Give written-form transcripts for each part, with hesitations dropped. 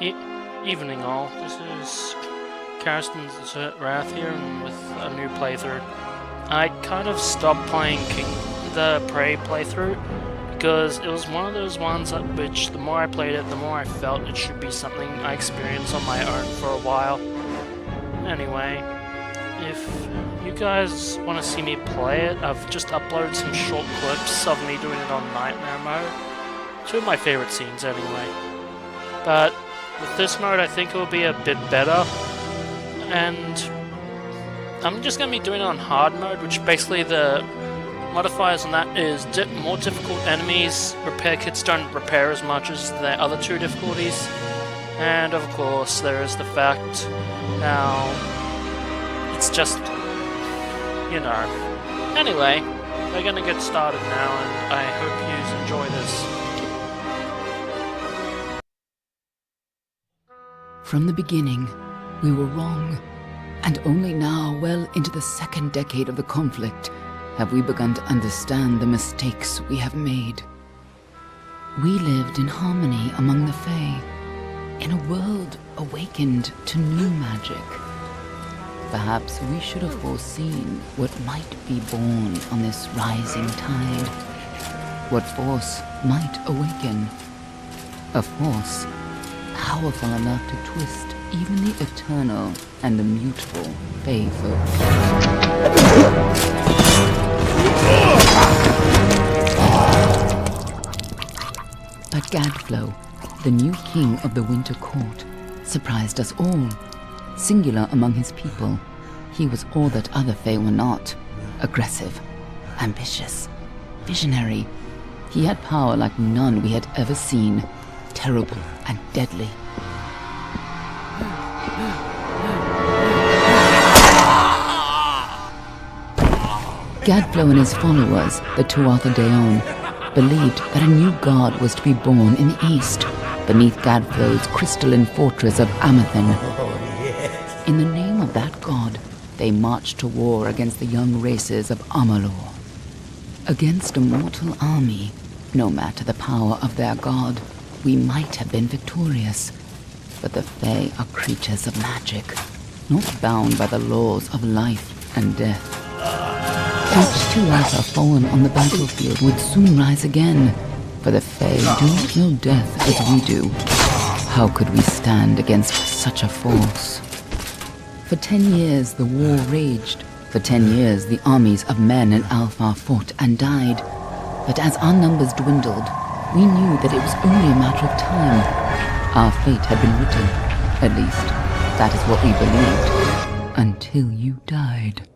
E Evening all, this is Karsten's Wrath here, and with a new playthrough. I kind of stopped playing the Prey playthrough, because it was one of those ones at which the more I played it, the more I felt it should be something I experienced on my own for a while. Anyway, if you guys want to see me play it, I've just uploaded some short clips of me doing it on Nightmare mode. Two of my favorite scenes anyway. But with this mode I think it will be a bit better, and I'm just going to be doing it on hard mode, which basically the modifiers on that is more difficult enemies, repair kits don't repair as much as the other two difficulties, and of course there is the fact now it's just, you know. Anyway, we're going to get started now, and I hope you enjoy this. From the beginning, we were wrong, and only now, well into the second decade of the conflict, have we begun to understand the mistakes we have made. We lived in harmony among the Fae, in a world awakened to new magic. Perhaps we should have foreseen what might be born on this rising tide. What force might awaken. A force powerful enough to twist even the eternal and immutable Fae folk. But Gadflow, the new king of the Winter Court, surprised us all. Singular among his people, he was all that other Fae were not. Aggressive, ambitious, visionary. He had power like none we had ever seen, terrible and deadly. Gadflow and his followers, the Tuatha Deon, believed that a new god was to be born in the east, beneath Gadflow's crystalline fortress of Amathen. In the name of that god, they marched to war against the young races of Amalur. Against a mortal army, no matter the power of their god, we might have been victorious. But the Fae are creatures of magic, not bound by the laws of life and death. Each Tuatha fallen on the battlefield would soon rise again, for the Fae do not know death as we do. How could we stand against such a force? For 10 years the war raged. For 10 years the armies of Men and Alpha fought and died. But as our numbers dwindled, we knew that it was only a matter of time. Our fate had been written. At least, that is what we believed. Until you died.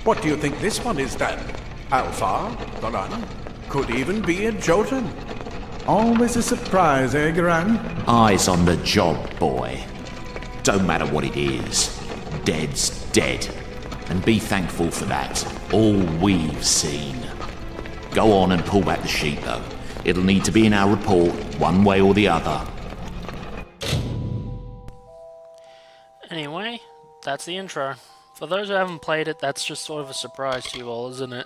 What do you think this one is then? Alpha? Garan? Could even be a Jotun. Always a surprise, eh, Garan? Eyes on the job, boy. Don't matter what it is. Dead's dead. And be thankful for that. All we've seen. Go on and pull back the sheet, though. It'll need to be in our report, one way or the other. Anyway, that's the intro. For those who haven't played it, that's just sort of a surprise to you all, isn't it?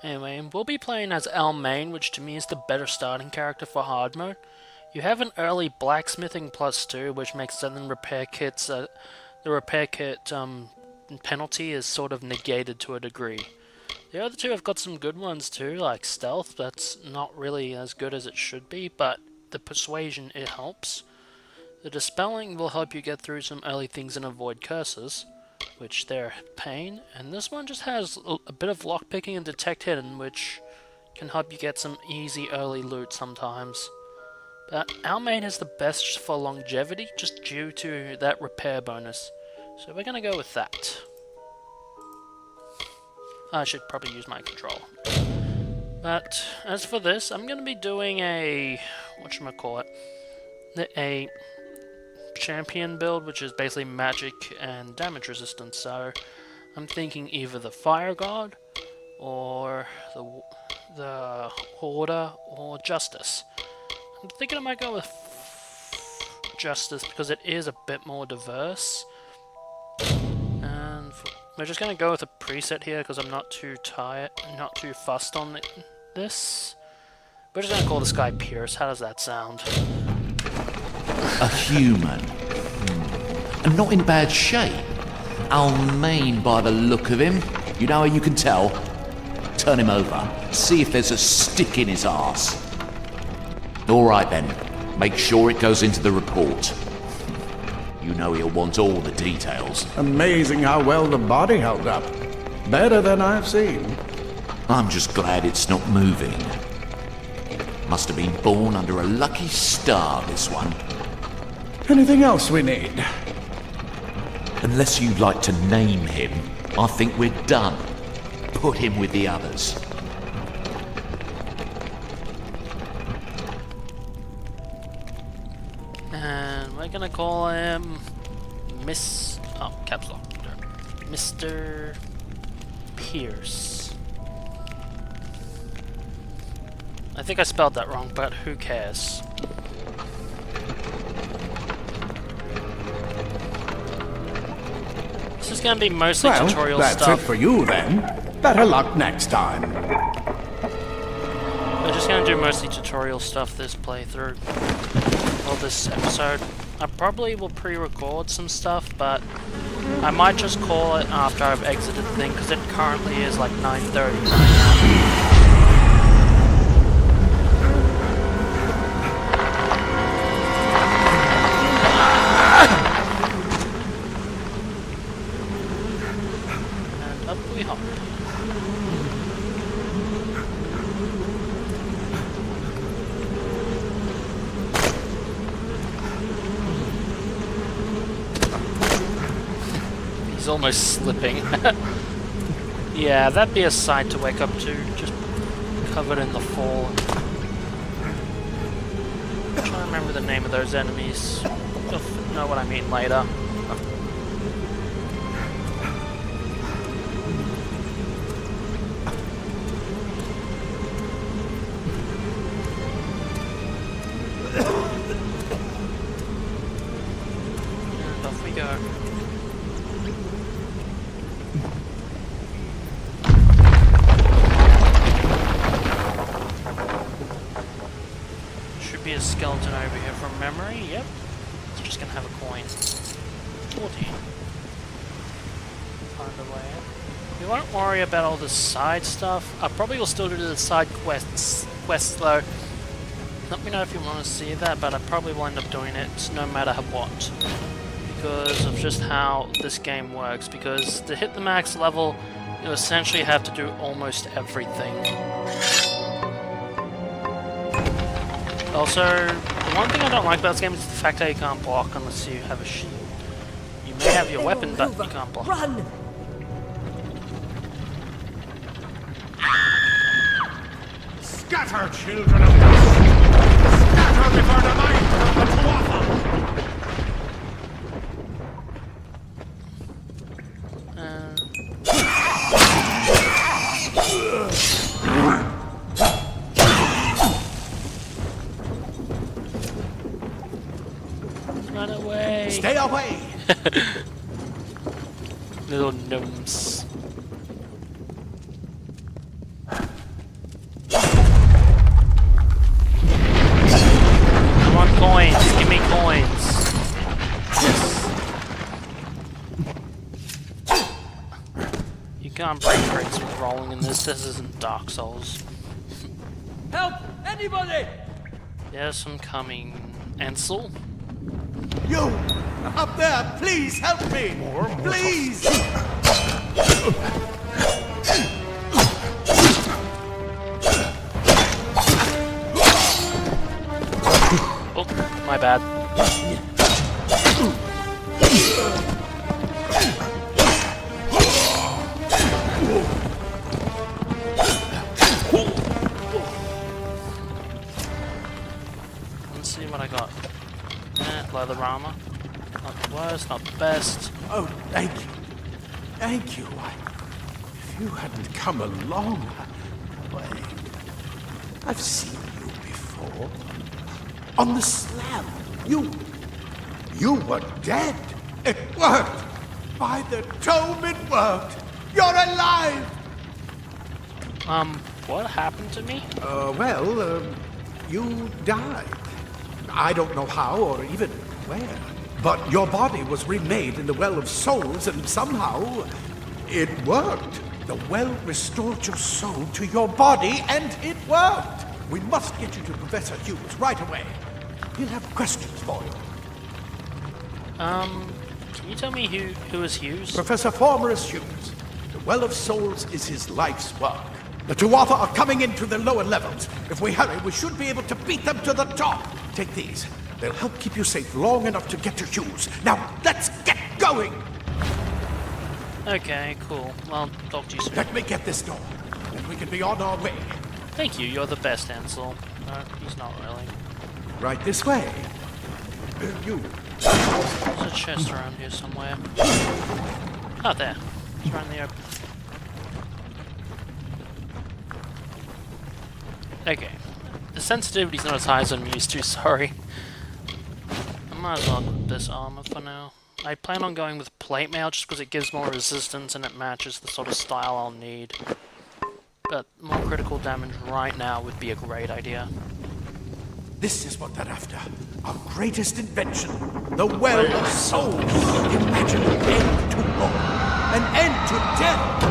Anyway, we'll be playing as Almain, which to me is the better starting character for hard mode. You have an early blacksmithing +2, which makes then repair kits, the repair kit penalty is sort of negated to a degree. The other two have got some good ones too, like stealth, that's not really as good as it should be, but the persuasion, it helps. The dispelling will help you get through some early things and avoid curses, which they're pain, and this one just has a bit of lockpicking and detect hidden, which can help you get some easy early loot sometimes. But our main is the best for longevity, just due to that repair bonus. So we're gonna go with that. I should probably use my control. But as for this, I'm gonna be doing a whatchamacallit, a champion build, which is basically magic and damage resistance. So I'm thinking either the Fire God, or the Hoarder, or Justice. I'm thinking I might go with Justice because it is a bit more diverse. And we're just gonna go with a preset here because I'm not too fussed on this. We're just gonna call this guy Pierce. How does that sound? A human. And not in bad shape. Our main by the look of him. You know how you can tell? Turn him over. See if there's a stick in his arse. Alright then. Make sure it goes into the report. You know he'll want all the details. Amazing how well the body held up. Better than I've seen. I'm just glad it's not moving. Must have been born under a lucky star, this one. Anything else we need? Unless you'd like to name him, I think we're done. Put him with the others. And we're gonna call him caps lock. Mr. Pierce. I think I spelled that wrong, but who cares? This is gonna be mostly tutorial that's stuff. it for you then. Better luck next time. We're just gonna do mostly tutorial stuff this playthrough. Well, this episode. I probably will pre-record some stuff, but I might just call it after I've exited the thing, because it currently is like 9:30 right now. And up we hop. Almost slipping. Yeah, that'd be a sight to wake up to, just covered in the fall. I'm trying to remember the name of those enemies. You'll know what I mean later. And off we go. Be a skeleton over here from memory. Yep. It's just gonna have a coin. 14. Find a way in. We won't worry about all the side stuff. I probably will still do the side quests though. Let me know if you want to see that, but I probably will end up doing it no matter what. Because of just how this game works. Because to hit the max level, you essentially have to do almost everything. Also, the one thing I don't like about this game is the fact that you can't block unless you have a shield. You may have your weapon, but you can't block. Run! Scatter, children of dust! Scatter before the might of the Tuatha! Run away! Stay away! Little gnomes. I want coins! Give me coins! You can't break crates with rolling in this. This isn't Dark Souls. Help! Anybody! Yes, I'm coming. Ansel? You! Up there! Please help me! Please! my bad. Let's see what I got. Leather armor. Not the worst, not the best. Oh, thank you. Thank you. If you hadn't come a long way. I've seen you before. On the slab. You were dead. It worked. By the tome, it worked. You're alive. What happened to me? You died. I don't know how or even where. But your body was remade in the Well of Souls, and somehow it worked. The well restored your soul to your body, and it worked. We must get you to Professor Hughes right away. He'll have questions for you. Can you tell me who is Hughes? Professor Formerus Hughes. The Well of Souls is his life's work. The Tuatha are coming into the lower levels. If we hurry, we should be able to beat them to the top. Take these. They'll help keep you safe long enough to get to Hughes. Now, let's get going! Okay, cool. Well, talk to you soon. Let me get this door, and we can be on our way. Thank you, you're the best, Ansel. No, he's not really. Right this way. You. There's a chest around here somewhere. Oh, there. It's right in the open. Okay. The sensitivity's not as high as I'm used to, sorry. I might as well equip this armor for now. I plan on going with plate mail just because it gives more resistance and it matches the sort of style I'll need. But more critical damage right now would be a great idea. This is what they're after. Our greatest invention. The Well of Souls. Imagine an end to war. An end to death.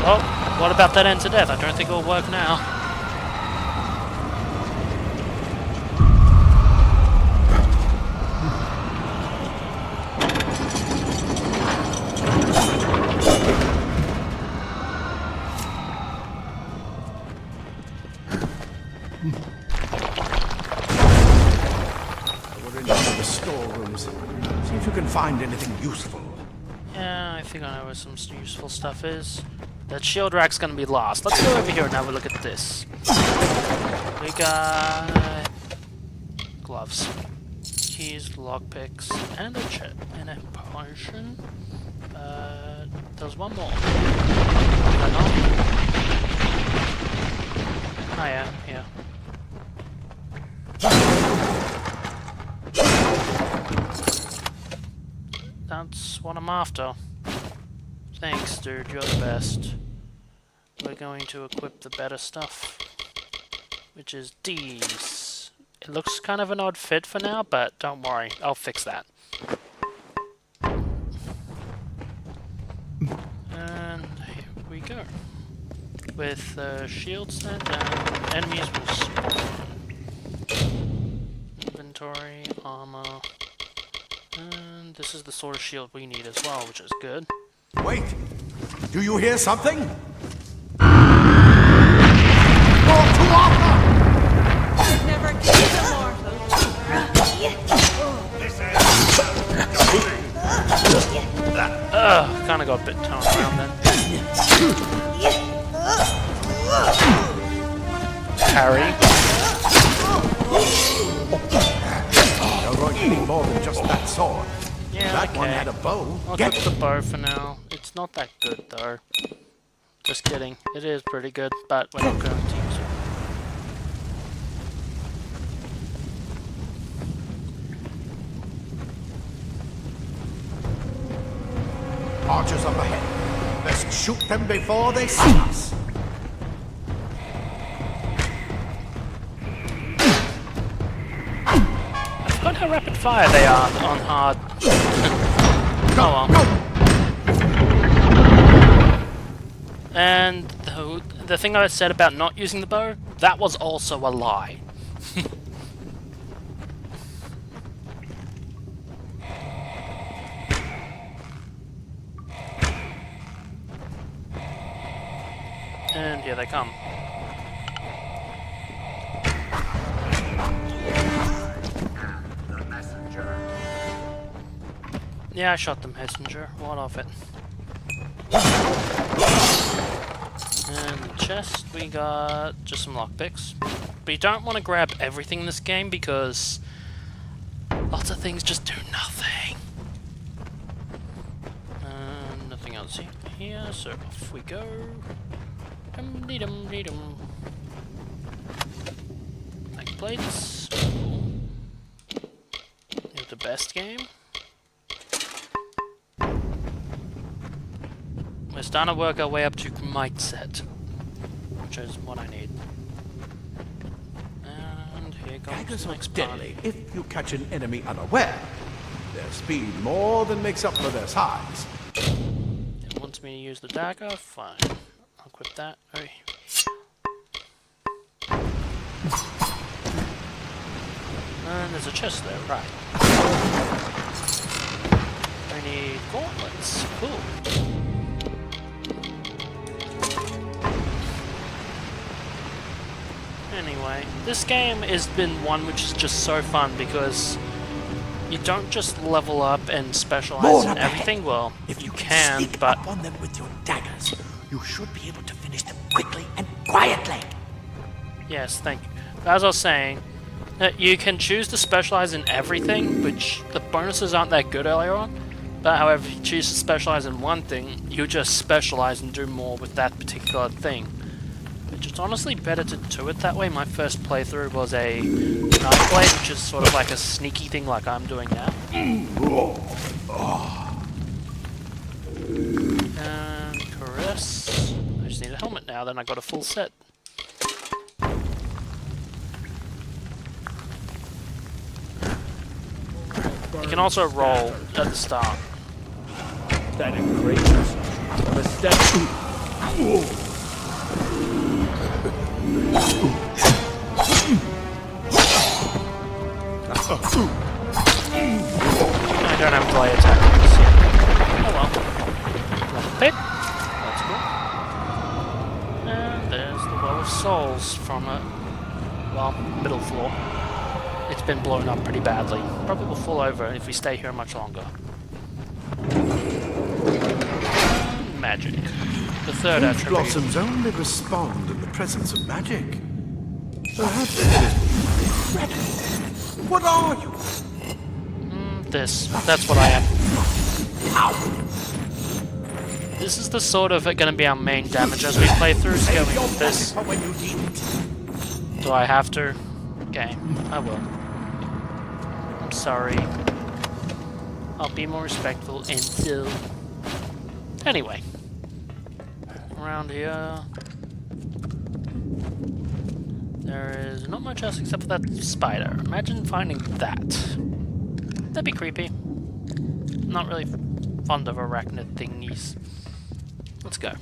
Well, what about that end to death? I don't think it'll work now. We're in one of the storerooms. See if you can find anything useful. Yeah, I think I know where some useful stuff is. That shield rack's gonna be lost. Let's go over here and have a look at this. We got gloves, keys, lockpicks, and a chip, and a potion. There's one more. Hang on. Oh yeah, here. That's what I'm after. Thanks, dude, you're the best. We're going to equip the better stuff, which is these. It looks kind of an odd fit for now, but don't worry, I'll fix that. And here we go. With the shield stand down, enemies will spawn. Inventory, armor, and this is the sort of shield we need as well, which is good. Wait! Do you hear something? More Tuatha! Never give them more. Kinda got a bit toned around then. Harry. You're going to need more than just that sword. Yeah, That okay. one had a bow. I'll Get keep the bow for now. It's not that good though. Just kidding. It is pretty good, but we're not going to use it. Archers up ahead. Let's shoot them before they see us. I forgot how rapid fire they are on hard. Oh well. And the thing I said about not using the bow, that was also a lie. And here they come. Yeah, I shot the messenger. What of it? And the chest, we got just some lockpicks. But you don't want to grab everything in this game because lots of things just do nothing. Nothing else here, so off we go. Dum-dee-dum-dee-dum. Like plates. Cool. Here's the best game. We're starting to work our way up to might set, which is what I need. And here comes Daggers the are next deadly party. if you catch an enemy unaware. Their speed more than makes up for their size. It wants me to use the dagger, fine. I'll equip that. Okay. And there's a chest there, right. I need gauntlets. Cool. Anyway, this game has been one which is just so fun because you don't just level up and specialize More in up ahead. everything. Well, If you you can, sneak but up on them with your daggers, you should be able to finish them quickly and quietly. yes, thank you. As I was saying, you can choose to specialize in everything, which the bonuses aren't that good earlier on. But however, if you choose to specialize in one thing, you just specialize and do more with that particular thing. Which is honestly better to do it that way. My first playthrough was a knife blade, which is sort of like a sneaky thing like I'm doing now. And caress. I just need a helmet now, then I got a full set. You can also roll at the start. That outrageous. I don't have delay attack. Oh well. Left pit. That's cool. And there's the Well of Souls from well, middle floor. It's been blown up pretty badly. Probably will fall over if we stay here much longer. Magic. The third These attribute. blossoms only respond in the presence of magic. Perhaps it is incredible. What are you? This. That's what I am. This is the sort of going to be our main damage as we play through. So going with this. For when you need it. Do I have to? Okay, I will. I'm sorry. I'll be more respectful until... Anyway. Around here... There is not much else except for that spider. Imagine finding that. That'd be creepy. Not really fond of arachnid thingies. Let's go.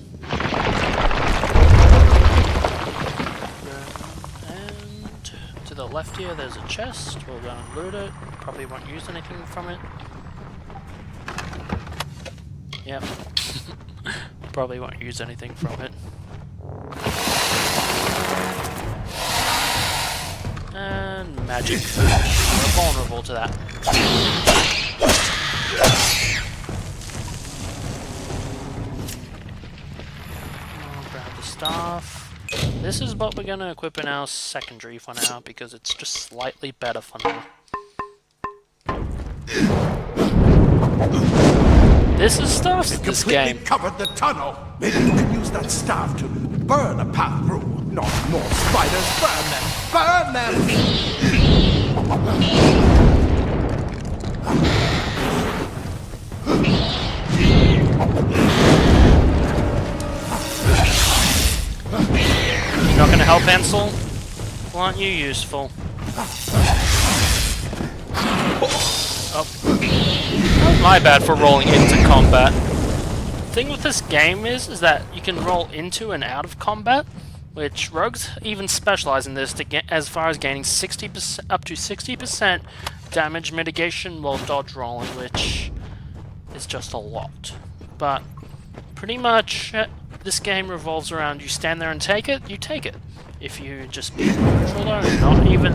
And to the left here, there's a chest. We'll go and loot it. Probably won't use anything from it. Yep. Probably won't use anything from it. And magic. We're vulnerable to that. I'll grab the staff. This is what we're going to equip in our secondary for now, because it's just slightly better for now. This is stuff this Completely game. covered the tunnel. Maybe you can use that staff to burn a path through. Not more spiders. Burn them. Burn them. You're not going to help, Ansel? Well, aren't you useful? Oh. My bad for rolling into combat. The thing with this game is that you can roll into and out of combat, which rogues even specialize in this to get as far as gaining 60% up to 60% damage mitigation while dodge rolling, which is just a lot. But pretty much this game revolves around you stand there and take it, you take it. If you just be neutral though, and not even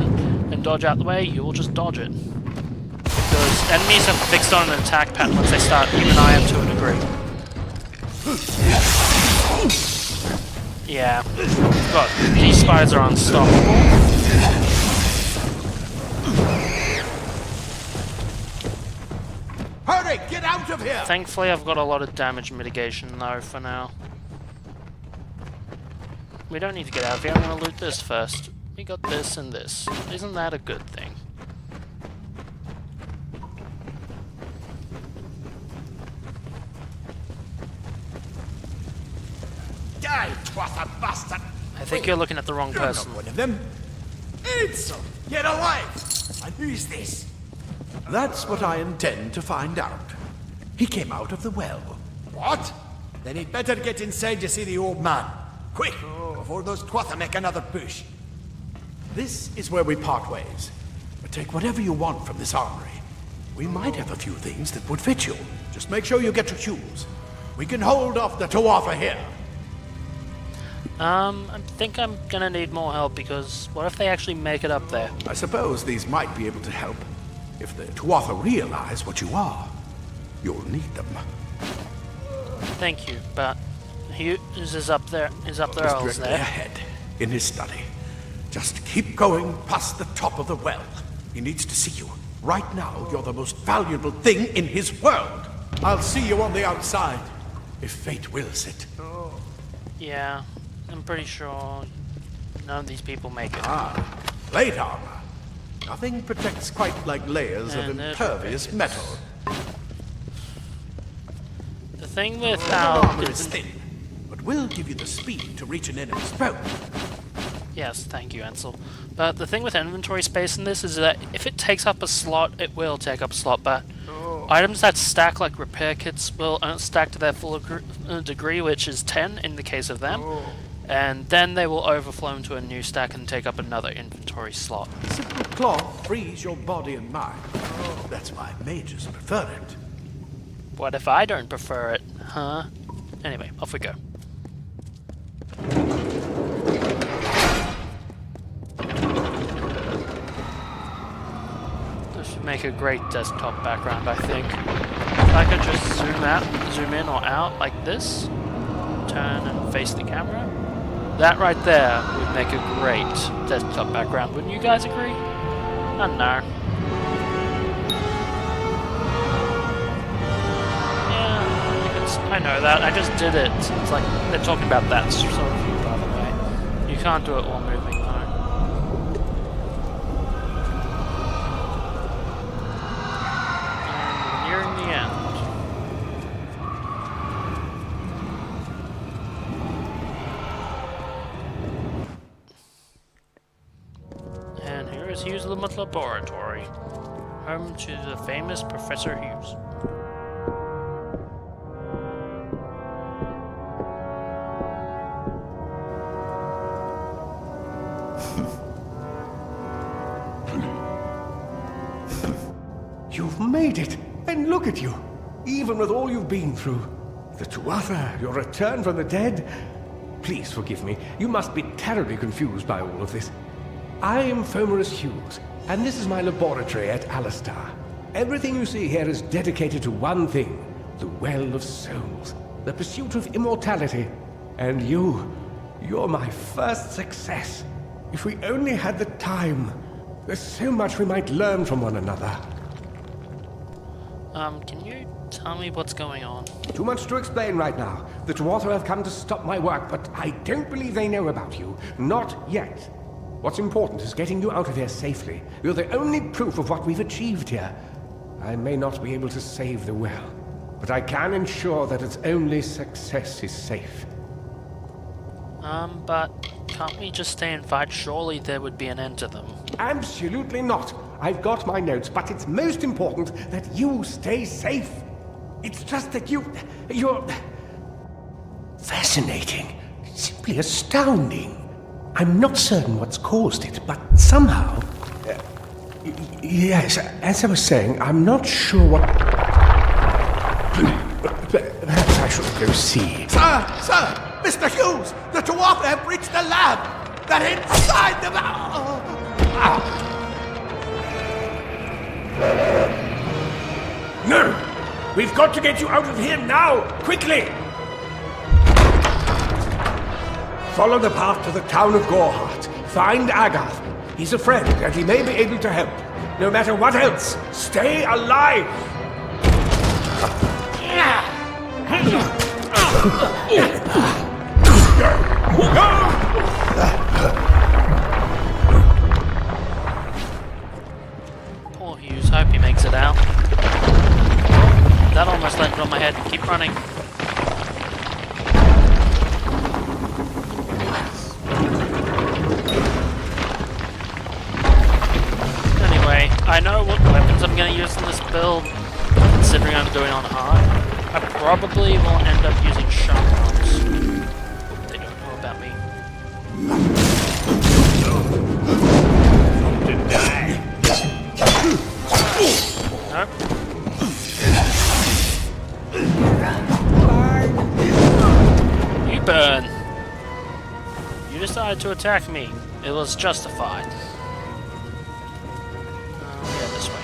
and dodge out the way, you will just dodge it. Because enemies have fixed on an attack pattern once they start, even I am to a degree. Yeah, but these spiders are unstoppable. Hurry, get out of here! Thankfully, I've got a lot of damage mitigation though for now. We don't need to get out of here. I'm going to loot this first. We got this and this. Isn't that a good thing? Die, twatha bastard! I think you're looking at the wrong You're person. not one of them. Ansel, get alive! And who's this? That's what I intend to find out. He came out of the well. What? Then he'd better get inside to see the old man. Quick, before those twatha make another push. This is where we part ways. But take whatever you want from this armory. We might have a few things that would fit you. Just make sure you get your shoes. We can hold off the Tuatha here. I think I'm gonna need more help because what if they actually make it up there? I suppose these might be able to help. If the Tuatha realize what you are, you'll need them. Thank you, but Hughes is up there. Is up there. I was Directly there. ahead, in his study. Just keep going past the top of the well. He needs to see you. Right now, you're the most valuable thing in his world. I'll see you on the outside, if fate wills it. Yeah, I'm pretty sure none of these people make it. Plate armor. Nothing protects quite like layers of And there's impervious metal. The thing with Armor is thin, but will give you the speed to reach an enemy's throat. Yes, thank you, Ansel. But the thing with inventory space in this is that if it takes up a slot, it will take up a slot, but items that stack like repair kits will stack to their full degree, which is 10 in the case of them, and then they will overflow into a new stack and take up another inventory slot. Simple cloth frees your body and mind. That's why mages prefer it. What if I don't prefer it, huh? Anyway, off we go. This should make a great desktop background, I think. If I could just zoom in or out like this, turn and face the camera, that right there would make a great desktop background. Wouldn't you guys agree? I don't know. I know that, I just did it. It's like, they're talking about that sort of view, by the way. You can't do it while moving, though. And we're nearing the end. And here is Hughes' Laboratory, home to the famous Professor Hughes. You've made it, and look at you, even with all you've been through. The Tuatha, your return from the dead. Please forgive me, you must be terribly confused by all of this. I am Fomerus Hughes, and this is my laboratory at Alistar. Everything you see here is dedicated to one thing, the Well of Souls, the pursuit of immortality. And you're my first success. If we only had the time, there's so much we might learn from one another. Can you tell me what's going on? Too much to explain right now. The Tuatha have come to stop my work, but I don't believe they know about you. Not yet. What's important is getting you out of here safely. You're the only proof of what we've achieved here. I may not be able to save the well, but I can ensure that its only success is safe. But can't we just stay and fight? Surely there would be an end to them. Absolutely not. I've got my notes, but it's most important that you stay safe. It's just that you're fascinating, simply astounding. I'm not certain what's caused it, but somehow... yes, as I was saying, I'm not sure what... Perhaps I should go see. Sir! Mr. Hughes! The Tuatha have breached the lab! They're inside the No! We've got to get you out of here now! Quickly! Follow the path to the town of Gorehart. Find Agath. He's a friend, and he may be able to help. No matter what else, stay alive! Poor Hughes, hope he makes it out. That almost landed on my head. Keep running. Anyway, I know what weapons I'm going to use in this build, considering I'm going on hard. I probably will end up using shotguns. They don't know about me. Nope. You burn. You decided to attack me. It was justified. Yeah, this way.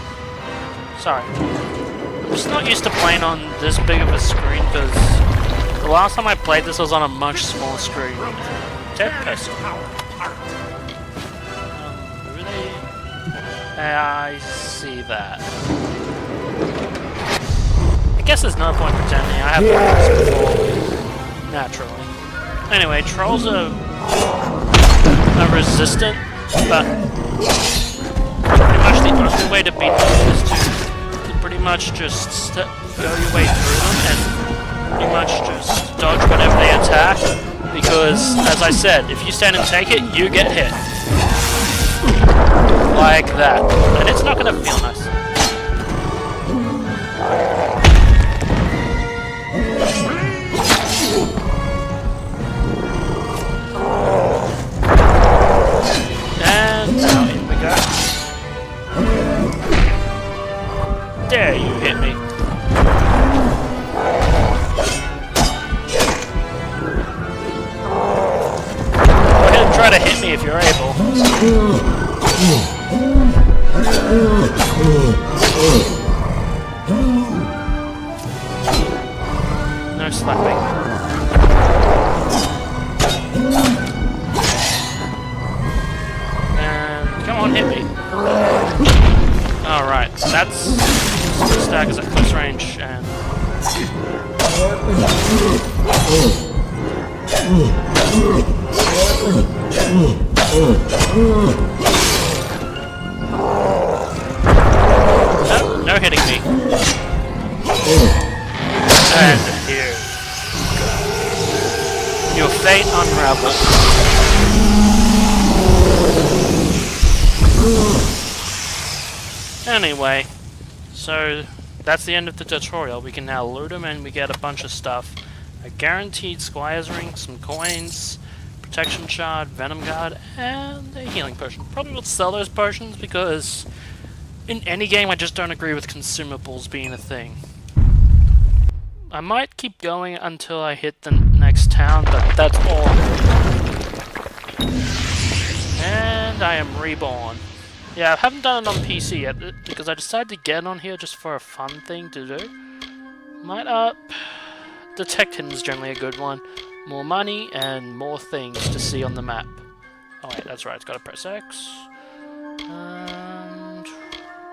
Sorry. I'm just not used to playing on this big of a screen because the last time I played this was on a much smaller screen. Dead person. Really? I see that. I guess there's no point pretending. I have played this before. Naturally. Anyway, trolls are resistant, but pretty much the only way to beat them is to pretty much just go your way through them and pretty much just dodge whenever they attack, because as I said, if you stand and take it, you get hit. Like that. And it's not gonna feel nice. And now here we go. There, you hit me. Go ahead and try to hit me if you're able. No slapping. And come on, hit me. Alright, that's staggers at close range and no hitting me. And here. Your fate unravels. Anyway, so that's the end of the tutorial. We can now loot them and we get a bunch of stuff. A guaranteed Squire's ring, some coins, protection shard, venom guard, and a healing potion. Probably will sell those potions because in any game I just don't agree with consumables being a thing. I might keep going until I hit the next town, but that's all. And I am reborn. Yeah, I haven't done it on PC yet, because I decided to get on here just for a fun thing to do. Might up. Detect hidden is generally a good one. More money and more things to see on the map. Oh wait, that's right, it's gotta press X. And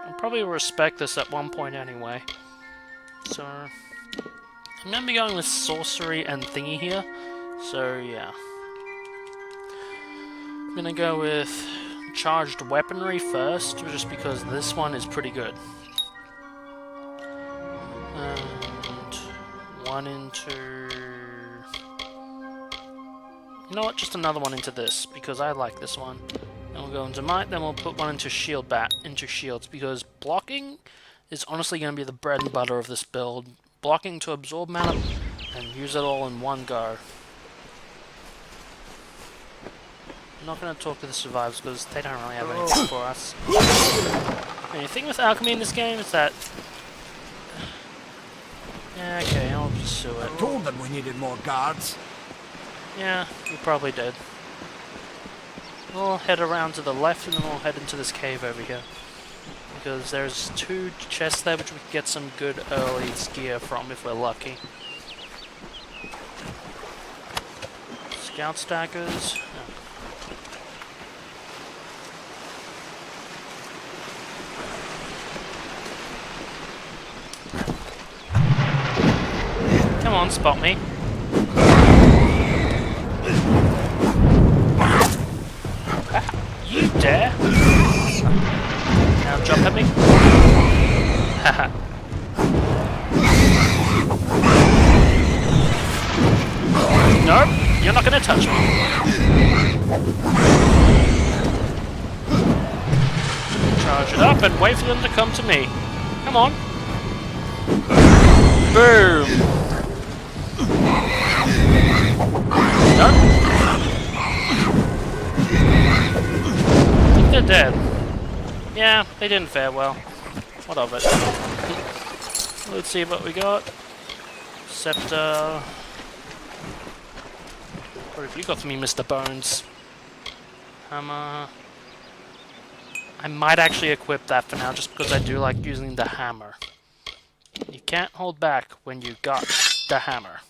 I'll probably respect this at one point anyway. So I'm gonna be going with sorcery and thingy here. So yeah. I'm gonna go with charged weaponry first, just because this one is pretty good. And one into... You know what, just another one into this, because I like this one. Then we'll go into might, then we'll put one into shields, because blocking is honestly going to be the bread and butter of this build. Blocking to absorb mana, and use it all in one go. I'm not going to talk to the survivors because they don't really have anything for us. And the thing with alchemy in this game is that... Yeah, okay, I'll pursue it. Told them we needed more guards. Yeah, we probably did. We'll head around to the left and then we'll head into this cave over here. Because there's 2 chests there which we can get some good early gear from if we're lucky. Scout stackers. Oh. Come on, spot me. You dare? Now jump at me. Haha. Nope, you're not gonna touch me. Charge it up and wait for them to come to me. Come on. Boom. Done. I think they're dead. Yeah, they didn't fare well. What of it? Let's see what we got. Scepter. What have you got for me, Mr. Bones? Hammer. I might actually equip that for now, just because I do like using the hammer. You can't hold back when you got the hammer.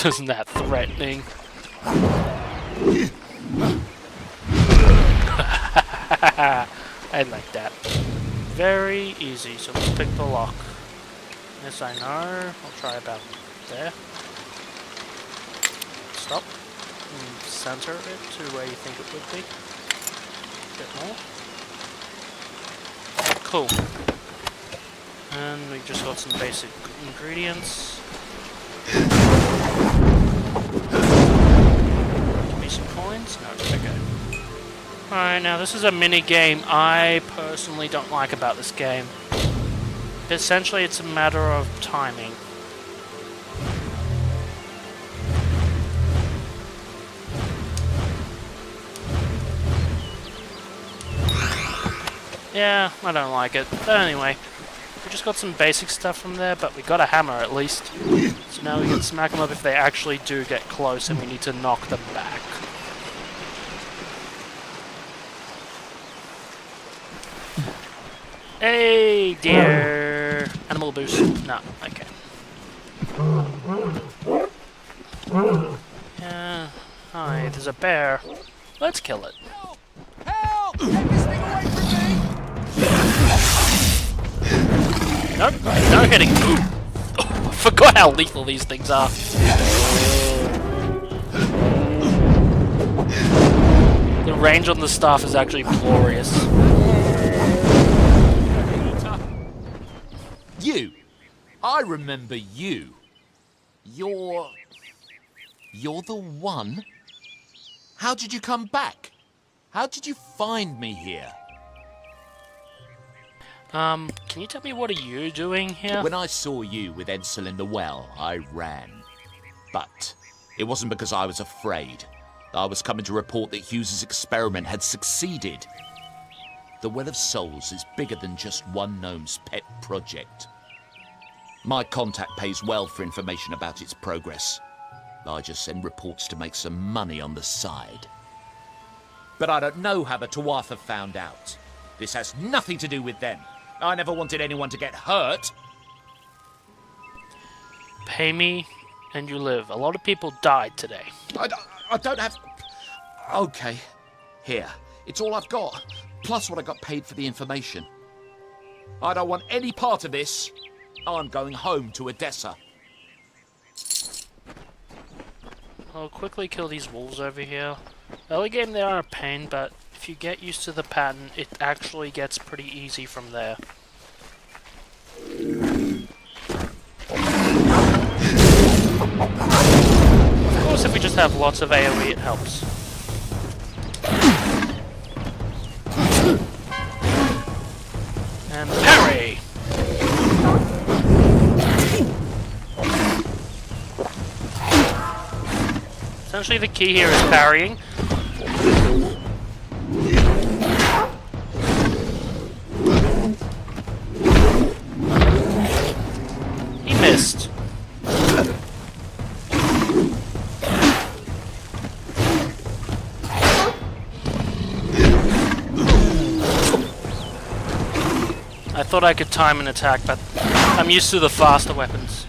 Isn't that threatening? I like that. Very easy, so let's pick the lock. Yes, I know. I'll try about there. Stop. And center it to where you think it would be. A bit more. Cool. And we just got some basic ingredients. Give me some coins? No, okay. Alright, now this is a mini game I personally don't like about this game. Essentially, it's a matter of timing. Yeah, I don't like it. But anyway, we just got some basic stuff from there, but we got a hammer at least. So now we can smack them up if they actually do get close and we need to knock them back. Hey, dear! Animal boost. No, okay. Yeah. Hi, there's a bear. Let's kill it. Help! Take this thing away from me! Nope, no hitting. Oh, I forgot how lethal these things are. The range on the staff is actually glorious. You! I remember you. You're the one? How did you come back? How did you find me here? Can you tell me what are you doing here? When I saw you with Edsel in the well, I ran. But it wasn't because I was afraid. I was coming to report that Hughes's experiment had succeeded. The Well of Souls is bigger than just one gnome's pet project. My contact pays well for information about its progress. I just send reports to make some money on the side. But I don't know how the Tuatha found out. This has nothing to do with them. I never wanted anyone to get hurt. Pay me and you live. A lot of people died today. I don't have... Okay. Here. It's all I've got. Plus what I got paid for the information. I don't want any part of this. I'm going home to Odessa. I'll quickly kill these wolves over here. Early game they are a pain, but if you get used to the pattern, it actually gets pretty easy from there. Of course, if we just have lots of AoE, it helps. And parry! Essentially the key here is parrying. He missed. thought I could time an attack, but I'm used to the faster weapons.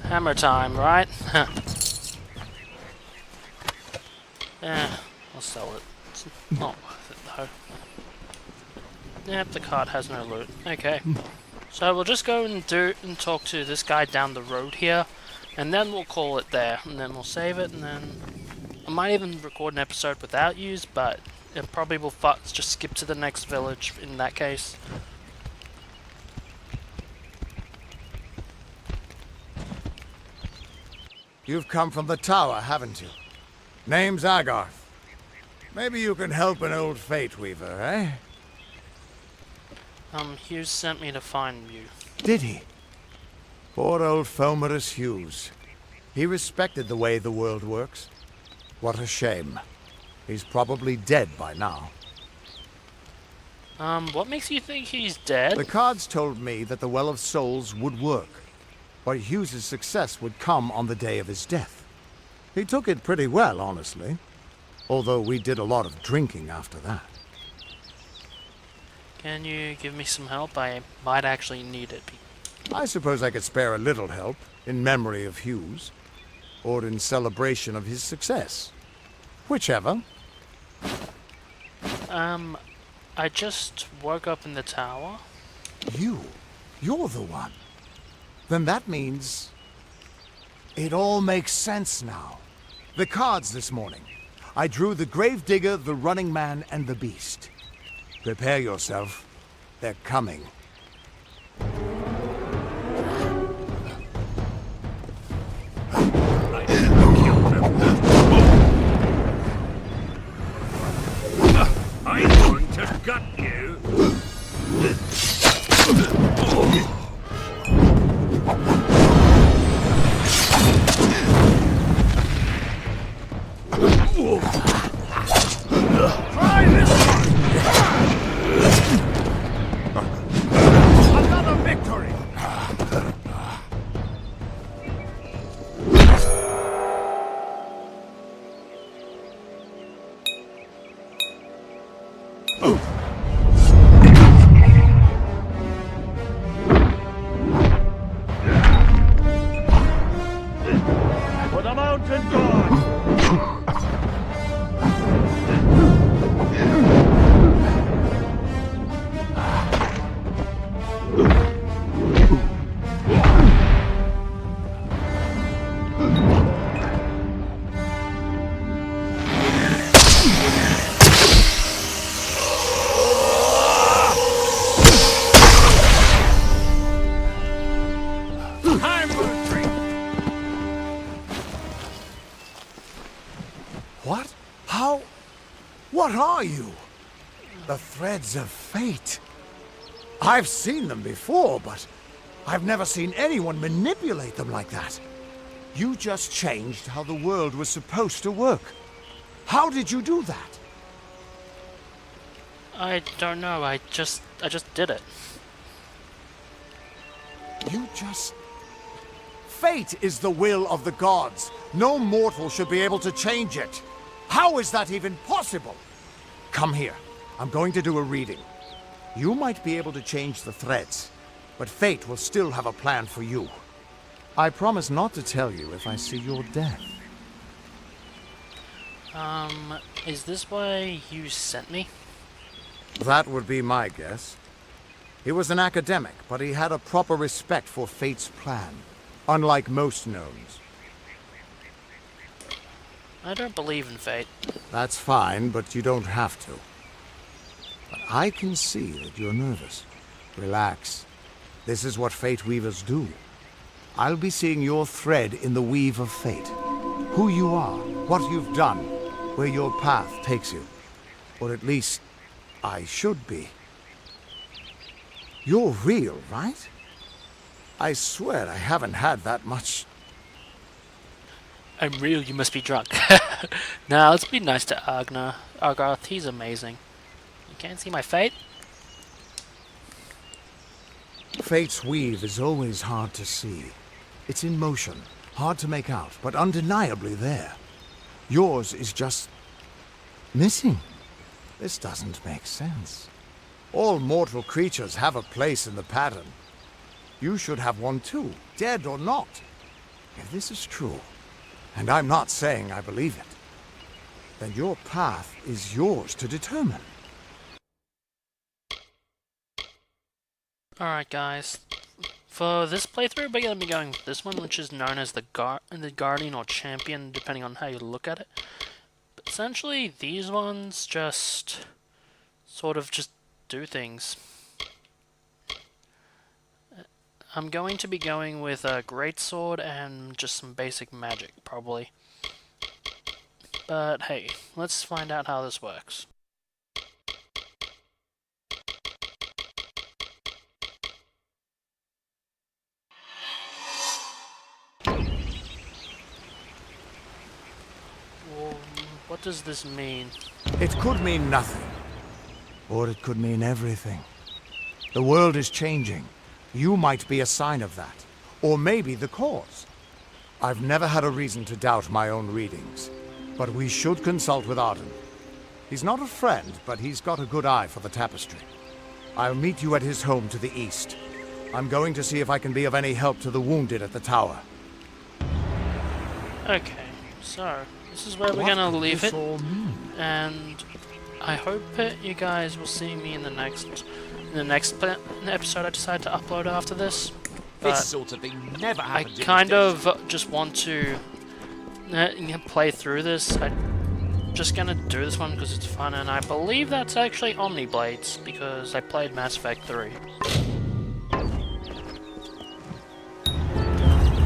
Hammer time, right? Yeah, I'll sell it. It's not worth it though. Yep, the cart has no loot. Okay. So we'll just go and talk to this guy down the road here, and then we'll call it there, and then we'll save it, and then I might even record an episode without yous, but it probably will just skip to the next village in that case. You've come from the tower, haven't you? Name's Agarth. Maybe you can help an old Fate Weaver, eh? Hughes sent me to find you. Did he? Poor old Fomerus Hughes. He respected the way the world works. What a shame. He's probably dead by now. What makes you think he's dead? The cards told me that the Well of Souls would work, but Hughes' success would come on the day of his death. He took it pretty well, honestly. Although we did a lot of drinking after that. Can you give me some help? I might actually need it. I suppose I could spare a little help, in memory of Hughes, or in celebration of his success. Whichever. I just woke up in the tower. You're the one. Then that means... it all makes sense now. The cards this morning. I drew the Gravedigger, the Running Man, and the Beast. Prepare yourself. They're coming. I'm going to gut you. Try this one! Another victory! For the mountain god! What? How? What are you? The threads of fate. I've seen them before, but I've never seen anyone manipulate them like that. You just changed how the world was supposed to work. How did you do that? I don't know, I just did it. You just... Fate is the will of the gods. No mortal should be able to change it. How is that even possible? Come here. I'm going to do a reading. You might be able to change the threads, but fate will still have a plan for you. I promise not to tell you if I see your death. Is this why you sent me? That would be my guess. He was an academic, but he had a proper respect for fate's plan, unlike most gnomes. I don't believe in fate. That's fine, but you don't have to. But I can see that you're nervous. Relax. This is what Fate Weavers do. I'll be seeing your thread in the weave of fate. Who you are, what you've done, where your path takes you. Or at least, I should be. You're real, right? I swear I haven't had that much... I'm real, you must be drunk. Nah, let's be nice to Agarth, he's amazing. You can't see my fate? Fate's weave is always hard to see. It's in motion, hard to make out, but undeniably there. Yours is just missing. This doesn't make sense. All mortal creatures have a place in the pattern. You should have one too, dead or not. If this is true, and I'm not saying I believe it, then your path is yours to determine. Alright guys, for this playthrough we're going to be going with this one, which is known as the Guardian or Champion, depending on how you look at it. But essentially, these ones just sort of just do things. I'm going to be going with a greatsword and just some basic magic, probably. But hey, let's find out how this works. Well, what does this mean? It could mean nothing. Or it could mean everything. The world is changing. You might be a sign of that. Or maybe the cause. I've never had a reason to doubt my own readings. But we should consult with Arden. He's not a friend, but he's got a good eye for the tapestry. I'll meet you at his home to the east. I'm going to see if I can be of any help to the wounded at the tower. Okay, so this is where we're gonna leave it, and I hope that you guys will see me in the next episode I decide to upload after this. But This sort of thing never I happens. in kind this of just want to play through this. I'm just gonna do this one because it's fun, and I believe that's actually Omni Blades because I played Mass Effect 3.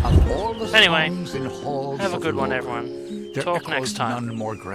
Of all the Anyway, songs in halls have a of good one, lore, everyone. there Talk echoes next time. none more grand.